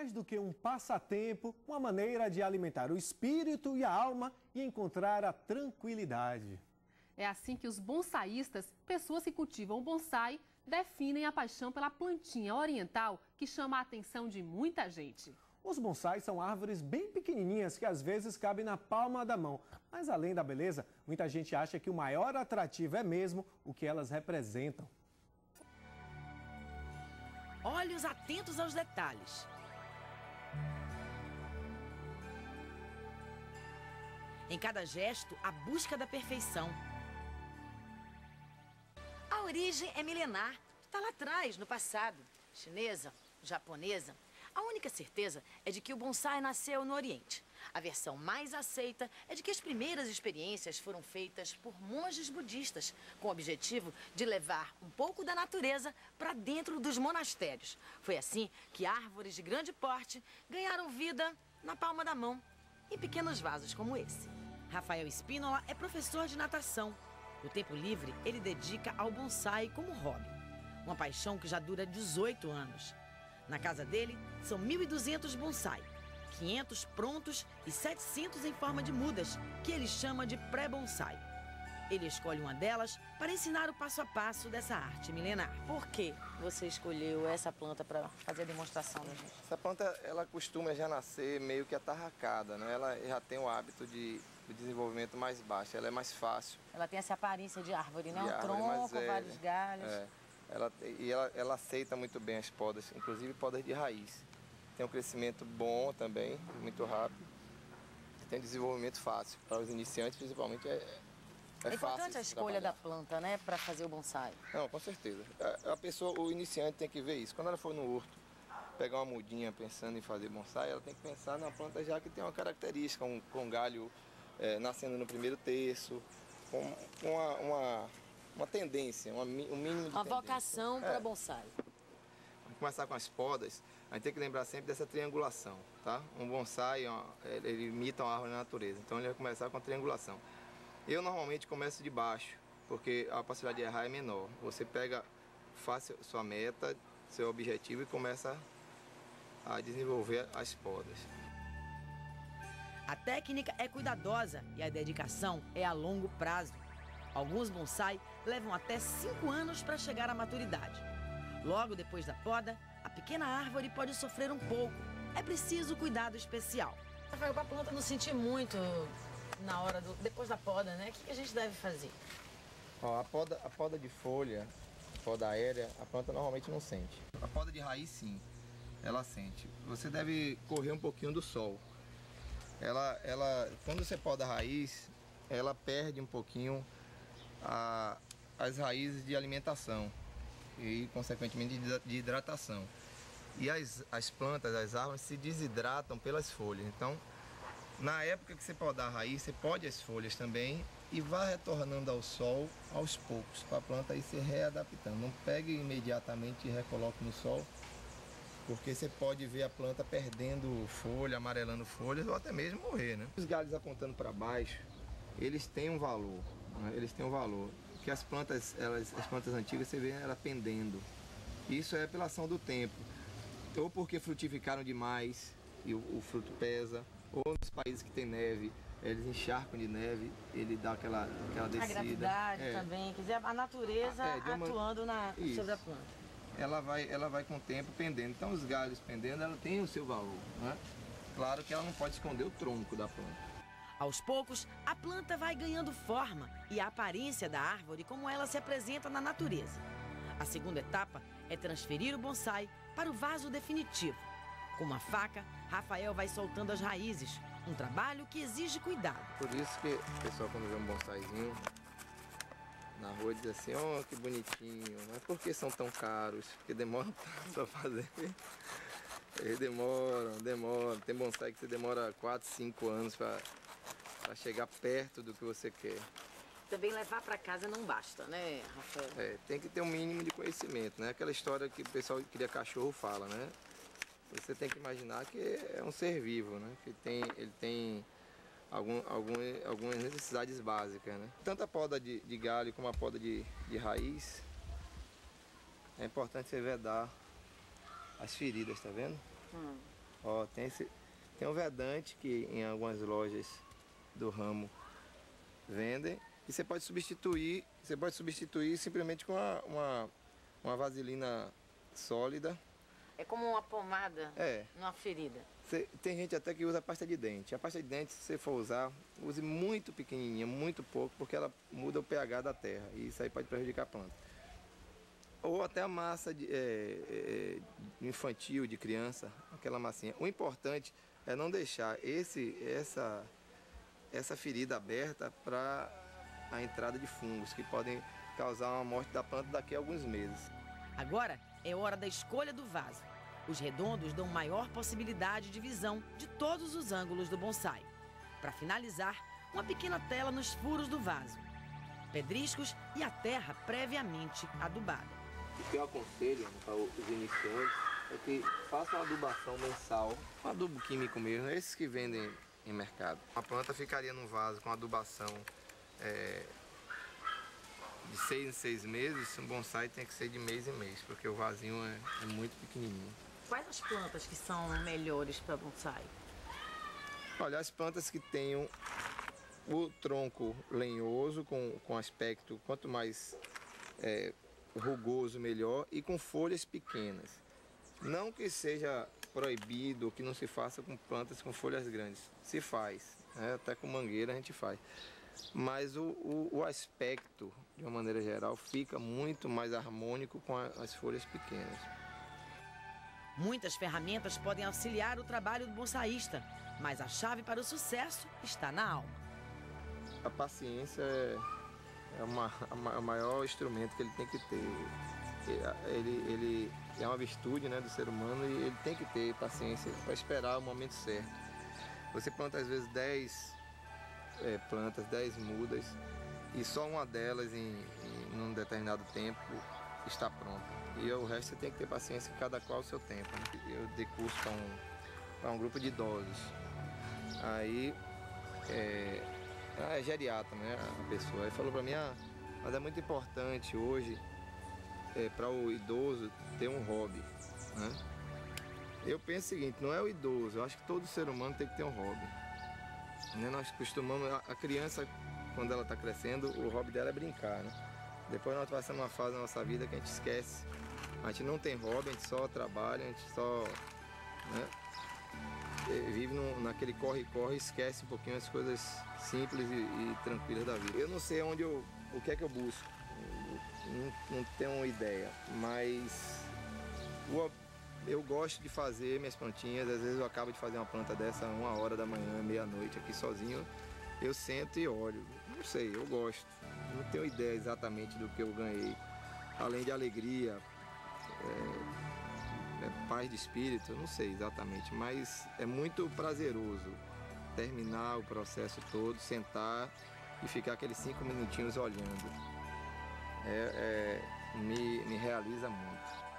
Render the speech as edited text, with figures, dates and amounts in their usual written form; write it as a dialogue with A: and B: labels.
A: mais do que um passatempo, uma maneira de alimentar o espírito e a alma e encontrar a tranquilidade.
B: É assim que os bonsaístas, pessoas que cultivam o bonsai, definem a paixão pela plantinha oriental que chama a atenção de muita gente.
A: Os bonsais são árvores bem pequenininhas que às vezes cabem na palma da mão. Mas além da beleza, muita gente acha que o maior atrativo é mesmo o que elas representam.
C: Olhos atentos aos detalhes. Em cada gesto, a busca da perfeição. A origem é milenar, está lá atrás, no passado. Chinesa, japonesa. A única certeza é de que o bonsai nasceu no Oriente. A versão mais aceita é de que as primeiras experiências foram feitas por monges budistas, com o objetivo de levar um pouco da natureza para dentro dos monastérios. Foi assim que árvores de grande porte ganharam vida na palma da mão, em pequenos vasos como esse. Rafael Espínola é professor de natação. O tempo livre ele dedica ao bonsai como hobby, uma paixão que já dura 18 anos. Na casa dele, são 1.200 bonsai, 500 prontos e 700 em forma de mudas, que ele chama de pré-bonsai. Ele escolhe uma delas para ensinar o passo a passo dessa arte milenar. Por que você escolheu essa planta para fazer a demonstração da gente?
D: Essa planta, ela costuma já nascer meio que atarracada, né? Ela já tem o hábito de desenvolvimento mais baixo, ela é mais fácil.
C: Ela tem essa aparência de árvore, né?
D: De
C: Um
D: árvore,
C: tronco,
D: mas
C: vários galhos.
D: É. Ela aceita muito bem as podas, inclusive podas de raiz. Tem um crescimento bom também, muito rápido. Tem desenvolvimento fácil. Para os iniciantes, principalmente, é fácil.
C: É importante a escolha da planta, né, para fazer o bonsai.
D: Não, com certeza. O iniciante tem que ver isso. Quando ela for no horto, pegar uma mudinha pensando em fazer bonsai, ela tem que pensar na planta já que tem uma característica, com galho nascendo no primeiro terço, com uma tendência, um mínimo de tendência.
C: Uma vocação para bonsai.
D: Vamos começar com as podas. A gente tem que lembrar sempre dessa triangulação, tá? Um bonsai, ele imita uma árvore na natureza, então ele vai começar com a triangulação. Eu normalmente começo de baixo, porque a possibilidade de errar é menor. Você faz sua meta, seu objetivo e começa a desenvolver as podas.
C: A técnica é cuidadosa e a dedicação é a longo prazo. Alguns bonsai levam até 5 anos para chegar à maturidade. Logo depois da poda, a pequena árvore pode sofrer um pouco. É preciso cuidado especial. Rafael, para a planta não sentir muito na hora depois da poda, né? O que a gente deve fazer?
D: Ó, a poda de folha, poda aérea, a planta normalmente não sente. A poda de raiz, sim, ela sente. Você deve correr um pouquinho do sol. Quando você poda a raiz, ela perde um pouquinho as raízes de alimentação e, consequentemente, de hidratação. E as plantas, as árvores, se desidratam pelas folhas. Então, na época que você podar a raiz, você pode as folhas também e vá retornando ao sol aos poucos, para a planta ir se readaptando. Não pegue imediatamente e recoloque no sol, porque você pode ver a planta perdendo folha, amarelando folhas ou até mesmo morrer, né? Os galhos apontando para baixo, eles têm um valor, né? Eles têm um valor. Que as plantas antigas, você vê ela pendendo. Isso é pela ação do tempo. Ou porque frutificaram demais e o fruto pesa, ou nos países que tem neve, eles encharcam de neve, ele dá aquela descida.
C: A gravidade também, quer dizer, a natureza atuando sobre a planta.
D: Ela vai com o tempo pendendo. Então os galhos pendendo, ela tem o seu valor, né? Claro que ela não pode esconder o tronco da planta.
C: Aos poucos, a planta vai ganhando forma e a aparência da árvore como ela se apresenta na natureza. A segunda etapa é transferir o bonsai para o vaso definitivo. Com uma faca, Rafael vai soltando as raízes, um trabalho que exige cuidado.
D: Por isso que o pessoal, quando vê um bonsaizinho na rua, diz assim, oh, que bonitinho, mas por que são tão caros? Porque demoram tanto para fazer. Eles demoram. Tem bonsai que você demora 4, 5 anos para chegar perto do que você quer.
C: Também levar para casa não basta, né, Rafael?
D: Tem que ter um mínimo de conhecimento, né? Aquela história que o pessoal que cria cachorro fala, né? Você tem que imaginar que é um ser vivo, né? Que ele tem algumas necessidades básicas, né? Tanto a poda de galho como a poda de raiz, é importante você vedar as feridas, tá vendo? Ó, tem um verdante que em algumas lojas do ramo vendem e você pode substituir simplesmente com uma vaselina sólida.
C: É como uma pomada numa ferida.
D: Tem gente até que usa pasta de dente. A pasta de dente, se você for usar, use muito pequenininha, muito pouco, porque ela muda o pH da terra e isso aí pode prejudicar a planta. Ou até a massa infantil, de criança, aquela massinha. O importante é não deixar essa ferida aberta para a entrada de fungos, que podem causar uma morte da planta daqui a alguns meses.
C: Agora é hora da escolha do vaso. Os redondos dão maior possibilidade de visão de todos os ângulos do bonsai. Para finalizar, uma pequena tela nos furos do vaso, pedriscos e a terra previamente adubada.
D: O que eu aconselho para os iniciantes é que façam uma adubação mensal, um adubo químico mesmo, esses que vendem em mercado. A planta ficaria num vaso com adubação de 6 em 6 meses, um bonsai tem que ser de mês em mês, porque o vasinho é muito pequenininho.
C: Quais as plantas que são melhores para bonsai?
D: Olha, as plantas que tenham o tronco lenhoso, com aspecto quanto mais rugoso, melhor, e com folhas pequenas. Não que seja proibido, que não se faça com plantas com folhas grandes. Se faz, né? Até com mangueira a gente faz. Mas o aspecto, de uma maneira geral, fica muito mais harmônico com as folhas pequenas.
C: Muitas ferramentas podem auxiliar o trabalho do bonsaísta, mas a chave para o sucesso está na alma.
D: A paciência é o maior instrumento que ele tem que ter. Ele é uma virtude, né, do ser humano, e ele tem que ter paciência para esperar o momento certo. Você planta às vezes 10 plantas, 10 mudas, e só uma delas em um determinado tempo está pronta. E o resto você tem que ter paciência, cada qual o seu tempo, né? Eu dei curso para um grupo de idosos. Aí é geriatra, né, a pessoa. Aí falou para mim, mas é muito importante hoje para o idoso ter um hobby, né? Eu penso o seguinte, não é o idoso, eu acho que todo ser humano tem que ter um hobby. Né? Nós costumamos, a criança, quando ela está crescendo, o hobby dela é brincar, né? Depois nós passamos uma fase na nossa vida que a gente esquece. A gente não tem hobby, a gente só trabalha, a gente só, né, vive naquele corre-corre e esquece um pouquinho as coisas simples e tranquilas da vida. Eu não sei o que é que eu busco, não tenho uma ideia, mas eu gosto de fazer minhas plantinhas. Às vezes eu acabo de fazer uma planta dessa 1h da manhã, meia-noite, aqui sozinho. Eu sento e olho, não sei, eu gosto. Não tenho ideia exatamente do que eu ganhei, além de alegria, paz de espírito, eu não sei exatamente, mas é muito prazeroso terminar o processo todo, sentar e ficar aqueles 5 minutinhos olhando. Me realiza muito.